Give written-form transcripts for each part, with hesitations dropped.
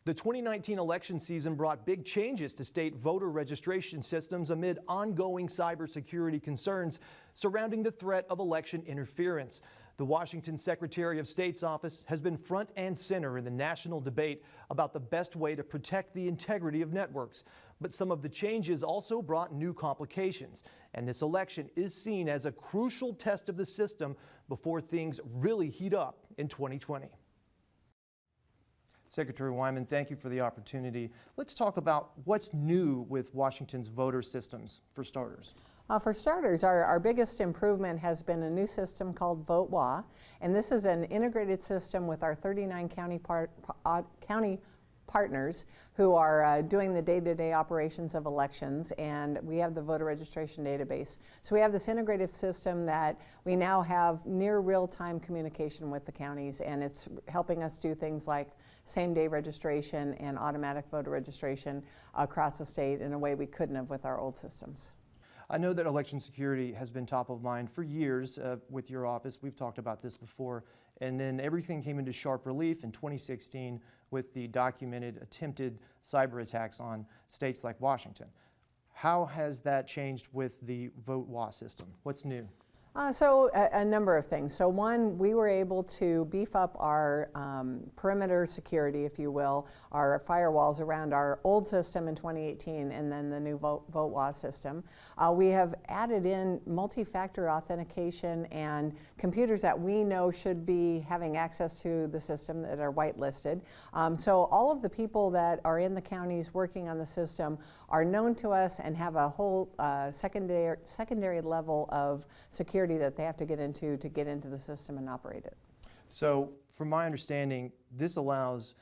The 2019 election season brought big changes to state voter registration systems amid ongoing cybersecurity concerns surrounding the threat of election interference. The Washington Secretary of State's office has been front and center in the national debate about the best way to protect the integrity of networks. But some of the changes also brought new complications, and this election is seen as a crucial test of the system before things really heat up in 2020. Secretary Wyman, thank you for the opportunity. Let's talk about what's new with Washington's voter systems, for starters. For starters, our biggest improvement has been a new system called VoteWA, and this is an integrated system with our 39 county partners who are doing the day-to-day operations of elections, and we have the voter registration database. So we have this integrated system that we now have near real-time communication with the counties, and it's helping us do things like same-day registration and automatic voter registration across the state in a way we couldn't have with our old systems. I know that election security has been top of mind for years with your office. We've talked about this before. And then everything came into sharp relief in 2016 with the documented attempted cyber attacks on states like Washington. How has that changed with the VoteWA system? What's new? So a number of things. So one, we were able to beef up our perimeter security, if you will, our firewalls around our old system in 2018 and then the new VoteWA system. We have added in multi-factor authentication and computers that we know should be having access to the system that are whitelisted. So all of the people that are in the counties working on the system are known to us and have a whole secondary level of security that they have to get into the system and operate it. So from my understanding, this allows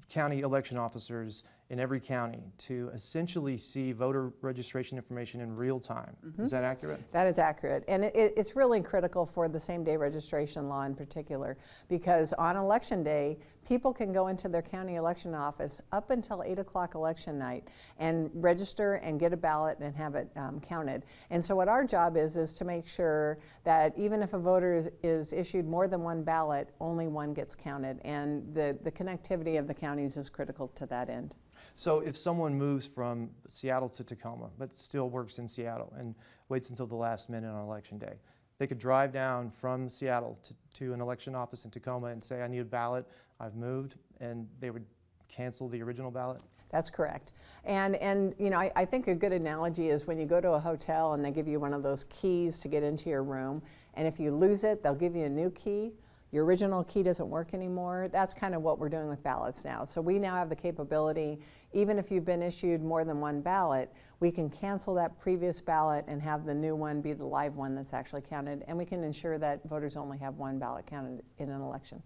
county election officers in every county to essentially see voter registration information in real time. Mm-hmm. Is that accurate? That is accurate. And it's really critical for the same-day registration law in particular, because on election day, people can go into their county election office up until 8 o'clock election night and register and get a ballot and have it counted. And so what our job is to make sure that even if a voter is issued more than one ballot, only one gets counted. And the connectivity of the counties is critical to that end. So if someone moves from Seattle to Tacoma, but still works in Seattle and waits until the last minute on election day, they could drive down from Seattle to an election office in Tacoma and say, I need a ballot, I've moved, and they would cancel the original ballot? That's correct. And you know, I think a good analogy is when you go to a hotel and they give you one of those keys to get into your room, and if you lose it, they'll give you a new key. Your original key doesn't work anymore. That's kind of what we're doing with ballots now. So we now have the capability, even if you've been issued more than one ballot, we can cancel that previous ballot and have the new one be the live one that's actually counted. And we can ensure that voters only have one ballot counted in an election.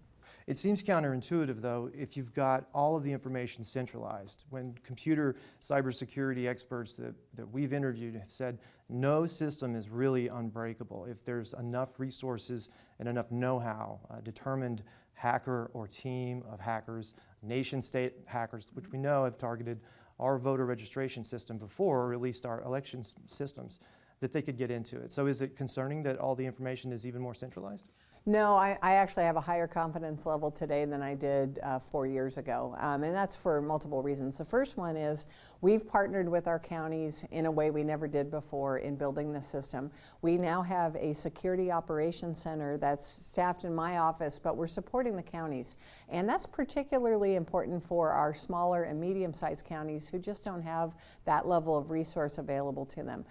It seems counterintuitive, though, if you've got all of the information centralized. When computer cybersecurity experts that we've interviewed have said no system is really unbreakable if there's enough resources and enough know-how, a determined hacker or team of hackers, nation-state hackers, which we know have targeted our voter registration system before, or at least our election systems, that they could get into it. So is it concerning that all the information is even more centralized? No, I actually have a higher confidence level today than I did 4 years ago, and that's for multiple reasons. The first one is we've partnered with our counties in a way we never did before in building this system. We now have a security operations center that's staffed in my office, but we're supporting the counties. And that's particularly important for our smaller and medium-sized counties who just don't have that level of resource available to them.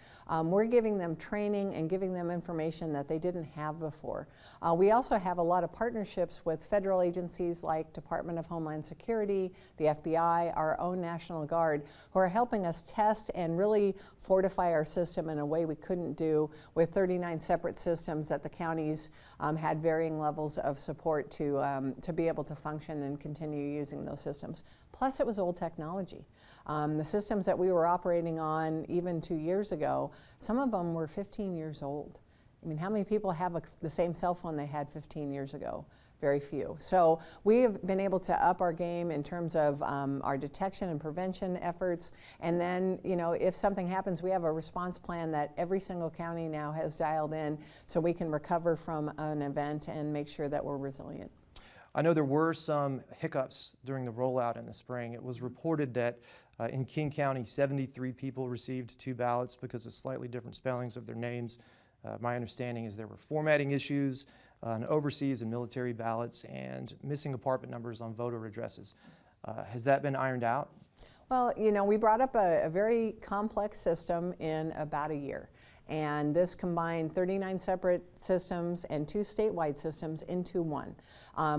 We're giving them training and giving them information that they didn't have before. We also have a lot of partnerships with federal agencies like Department of Homeland Security, the FBI, our own National Guard, who are helping us test and really fortify our system in a way we couldn't do with 39 separate systems that the counties had varying levels of support to be able to function and continue using those systems. Plus, it was old technology. The systems that we were operating on even 2 years ago, some of them were 15 years old. I mean, how many people have the same cell phone they had 15 years ago? Very few. So we have been able to up our game in terms of our detection and prevention efforts. And then, you know, if something happens, we have a response plan that every single county now has dialed in so we can recover from an event and make sure that we're resilient. I know there were some hiccups during the rollout in the spring. It was reported that in King County, 73 people received 2 ballots because of slightly different spellings of their names. My understanding is there were formatting issues on overseas and military ballots and missing apartment numbers on voter addresses. Has that been ironed out? Well, you know, we brought up a very complex system in about a year. And this combined 39 separate systems and 2 statewide systems into one.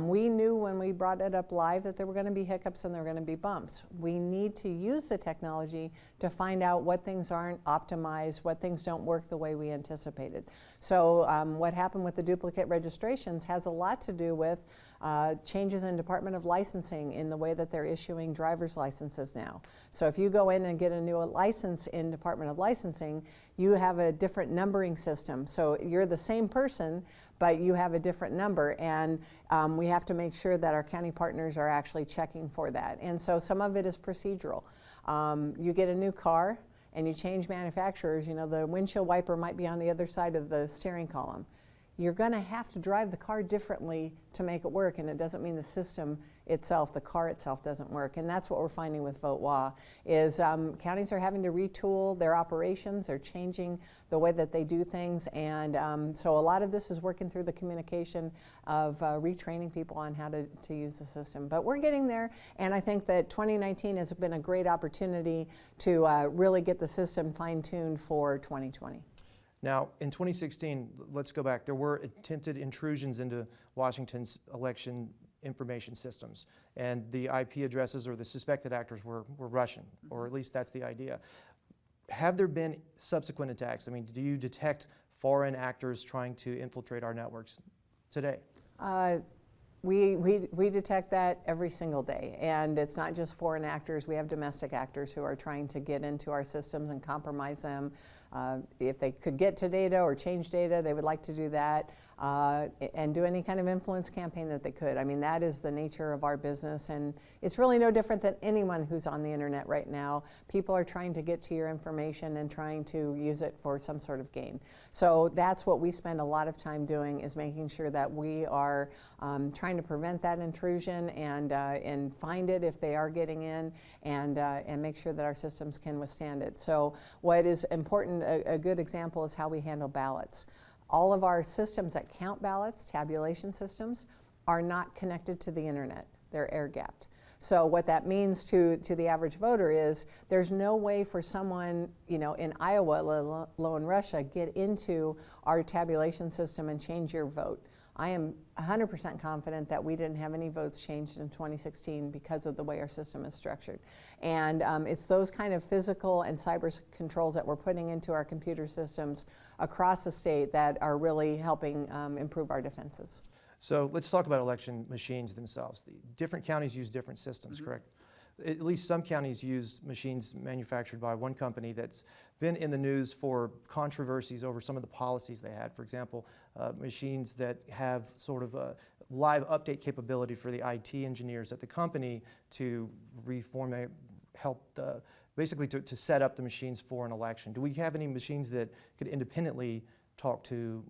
We knew when we brought it up live that there were going to be hiccups and there were going to be bumps. We need to use the technology to find out what things aren't optimized, what things don't work the way we anticipated. So what happened with the duplicate registrations has a lot to do with changes in Department of Licensing in the way that they're issuing driver's licenses now. So if you go in and get a new license in Department of Licensing, you have a different numbering system. So you're the same person, but you have a different number, and we have to make sure that our county partners are actually checking for that. And so some of it is procedural. You get a new car and you change manufacturers, you know, the windshield wiper might be on the other side of the steering column. You're going to have to drive the car differently to make it work, and it doesn't mean the system itself, the car itself, doesn't work. And that's what we're finding with VoteWA is counties are having to retool their operations. They're changing the way that they do things, and so a lot of this is working through the communication of retraining people on how to use the system. But we're getting there, and I think that 2019 has been a great opportunity to really get the system fine-tuned for 2020. Now, in 2016, let's go back, there were attempted intrusions into Washington's election information systems, and the IP addresses or the suspected actors were Russian, or at least that's the idea. Have there been subsequent attacks? I mean, do you detect foreign actors trying to infiltrate our networks today? We detect that every single day, and it's not just foreign actors. We have domestic actors who are trying to get into our systems and compromise them. If they could get to data or change data, they would like to do that, and do any kind of influence campaign that they could. I mean, that is the nature of our business, and it's really no different than anyone who's on the internet right now. People are trying to get to your information and trying to use it for some sort of gain. So that's what we spend a lot of time doing, is making sure that we are trying to prevent that intrusion and find it if they are getting in, and make sure that our systems can withstand it. So what is important, a good example is how we handle ballots. All of our systems that count ballots, tabulation systems, are not connected to the internet. They're air-gapped. So what that means to the average voter is there's no way for someone, you know, in Iowa, let alone Russia, get into our tabulation system and change your vote. I am 100% confident that we didn't have any votes changed in 2016 because of the way our system is structured. And it's those kind of physical and cyber controls that we're putting into our computer systems across the state that are really helping improve our defenses. So let's talk about election machines themselves. The different counties use different systems, correct? At least some counties use machines manufactured by one company that's been in the news for controversies over some of the policies they had. For example, machines that have sort of a live update capability for the IT engineers at the company to reformat, help basically to set up the machines for an election. Do we have any machines that could independently talk to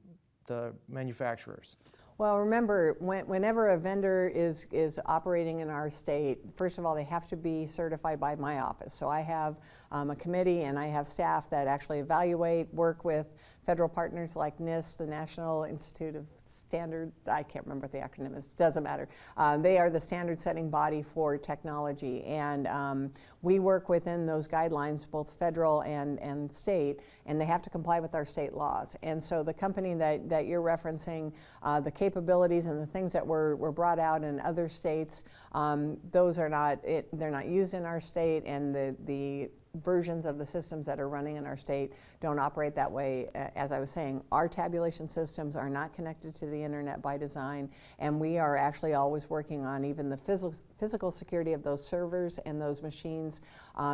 the manufacturers? Well, remember, whenever a vendor is operating in our state, first of all, they have to be certified by my office. So I have a committee and I have staff that actually evaluate, work with federal partners like NIST, the National Institute of Standard, I can't remember what the acronym is, doesn't matter. They are the standard setting body for technology, and we work within those guidelines, both federal and state, and they have to comply with our state laws. And so the company that you're referencing, the capabilities and the things that were brought out in other states, those are not, they're not used in our state, and the versions of the systems that are running in our state don't operate that way. As I was saying, our tabulation systems are not connected to the internet by design, and we are actually always working on even the physical security of those servers and those machines,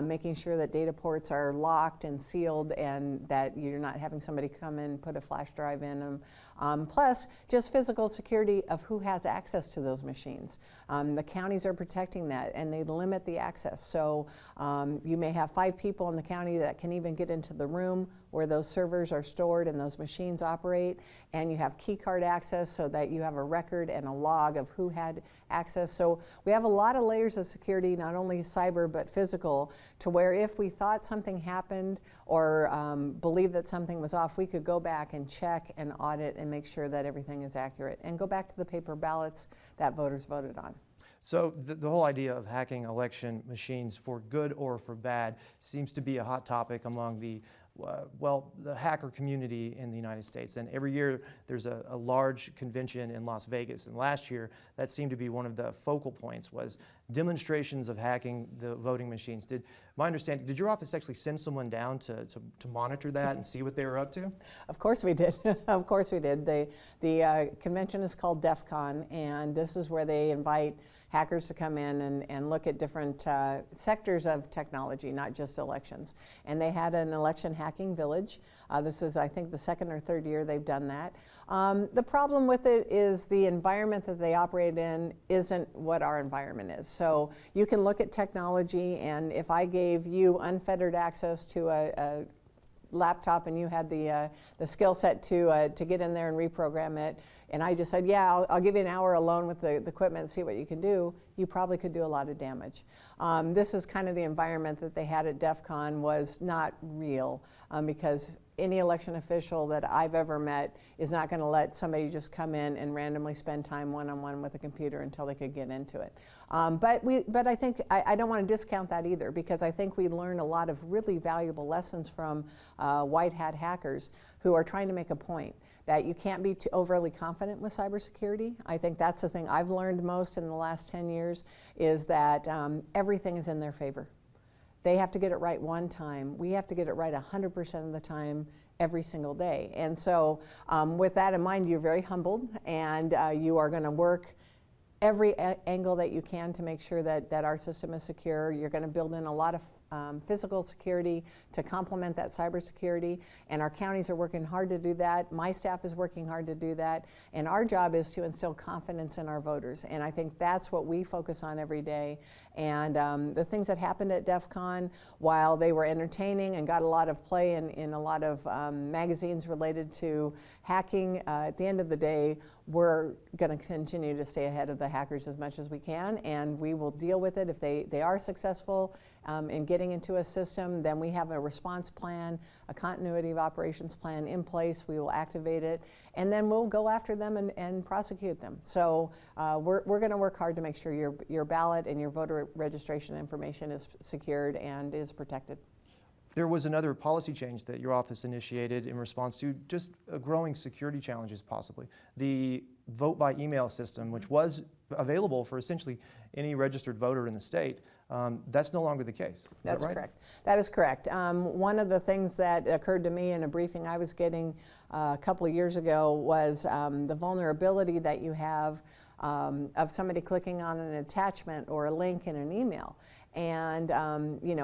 making sure that data ports are locked and sealed and that you're not having somebody come in and put a flash drive in them. Plus, just physical security of who has access to those machines. The counties are protecting that, and they limit the access. So you may have 5 5 people in the county that can even get into the room where those servers are stored and those machines operate, and you have key card access so that you have a record and a log of who had access. So we have a lot of layers of security, not only cyber but physical, to where if we thought something happened or believed that something was off, we could go back and check and audit and make sure that everything is accurate and go back to the paper ballots that voters voted on. So the whole idea of hacking election machines for good or for bad seems to be a hot topic among the hacker community in the United States. And every year there's a large convention in Las Vegas. And last year that seemed to be one of the focal points, was demonstrations of hacking the voting machines. Did your office actually send someone down to monitor that and see what they were up to? Of course we did. Of course we did. The convention is called DEF CON, and this is where they invite hackers to come in and look at different sectors of technology, not just elections. And they had an election hacking village. This is, I think, the 2nd or 3rd year they've done that. The problem with it is the environment that they operate in isn't what our environment is. So you can look at technology, and if I gave you unfettered access to a laptop and you had the skill set to get in there and reprogram it, and I just said, yeah, I'll give you an hour alone with the equipment and see what you can do, you probably could do a lot of damage. This is kind of the environment that they had at DEF CON, was not real, because any election official that I've ever met is not going to let somebody just come in and randomly spend time one-on-one with a computer until they could get into it. But I think I don't want to discount that either, because I think we learn a lot of really valuable lessons from white hat hackers who are trying to make a point that you can't be too overly confident with cybersecurity. I think that's the thing I've learned most in the last 10 years, is that everything is in their favor. They have to get it right one time. We have to get it right 100% of the time, every single day. And so with that in mind, you're very humbled, and you are going to work every angle that you can to make sure that our system is secure. You're going to build in a lot of physical security to complement that cybersecurity, and our counties are working hard to do that. My staff is working hard to do that, and our job is to instill confidence in our voters, and I think that's what we focus on every day. And the things that happened at DEF CON, while they were entertaining and got a lot of play in a lot of magazines related to hacking, at the end of the day, we're going to continue to stay ahead of the hackers as much as we can, and we will deal with it. If they are successful in getting into a system, then we have a response plan, a continuity of operations plan in place. We will activate it, and then we'll go after them and prosecute them. So we're going to work hard to make sure your ballot and your voter registration information is secured and is protected. There was another policy change that your office initiated in response to just growing security challenges, possibly. The vote by email system, which was available for essentially any registered voter in the state, that's no longer the case. That's right? correct. That is correct. One of the things that occurred to me in a briefing I was getting a couple of years ago was the vulnerability that you have of somebody clicking on an attachment or a link in an email. And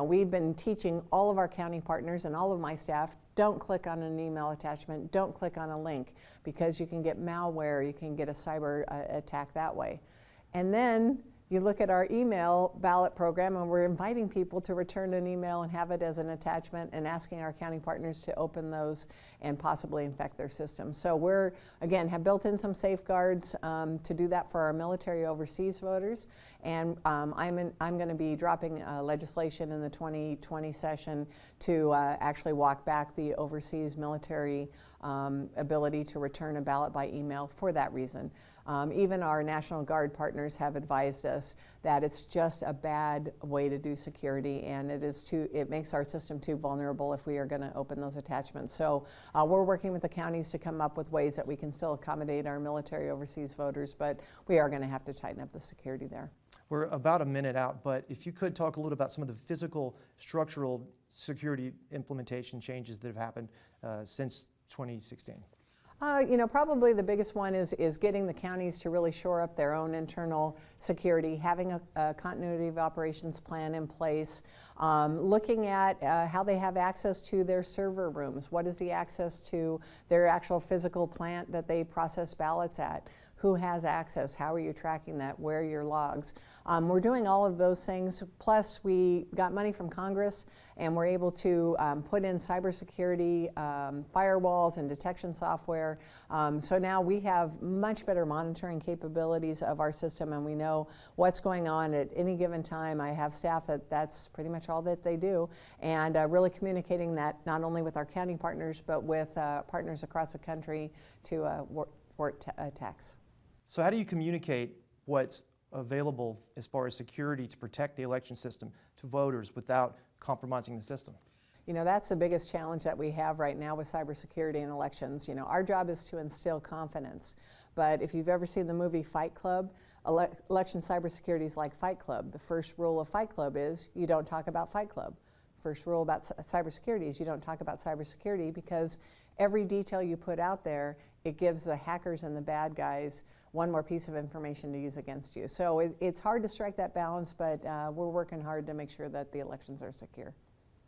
we've been teaching all of our county partners and all of my staff, don't click on an email attachment, don't click on a link, because you can get malware, you can get a cyber attack that way. And then you look at our email ballot program, and we're inviting people to return an email and have it as an attachment, and asking our county partners to open those and possibly infect their system. So we're, again, have built in some safeguards to do that for our military overseas voters. And I'm going to be dropping legislation in the 2020 session to actually walk back the overseas military ability to return a ballot by email for that reason. Even our National Guard partners have advised us that it's just a bad way to do security, and it makes our system too vulnerable if we are going to open those attachments. So we're working with the counties to come up with ways that we can still accommodate our military overseas voters, but we are going to have to tighten up the security there. We're about a minute out, but if you could talk a little about some of the physical, structural security implementation changes that have happened since 2016. Probably the biggest one is getting the counties to really shore up their own internal security, having a continuity of operations plan in place, looking at how they have access to their server rooms. What is the access to their actual physical plant that they process ballots at? who has access, how are you tracking that, where are your logs. We're doing all of those things, plus we got money from Congress and we're able to put in cybersecurity firewalls and detection software. So now we have much better monitoring capabilities of our system, and we know what's going on at any given time. I have staff that's pretty much all that they do, and really communicating that not only with our county partners but with partners across the country to thwart attacks. So how do you communicate what's available as far as security to protect the election system to voters without compromising the system? You know, that's the biggest challenge that we have right now with cybersecurity and elections. You know, our job is to instill confidence. But if you've ever seen the movie Fight Club, election cybersecurity is like Fight Club. The first rule of Fight Club is you don't talk about Fight Club. First rule about cybersecurity is you don't talk about cybersecurity, because every detail you put out there, it gives the hackers and the bad guys one more piece of information to use against you. So it's hard to strike that balance, but we're working hard to make sure that the elections are secure.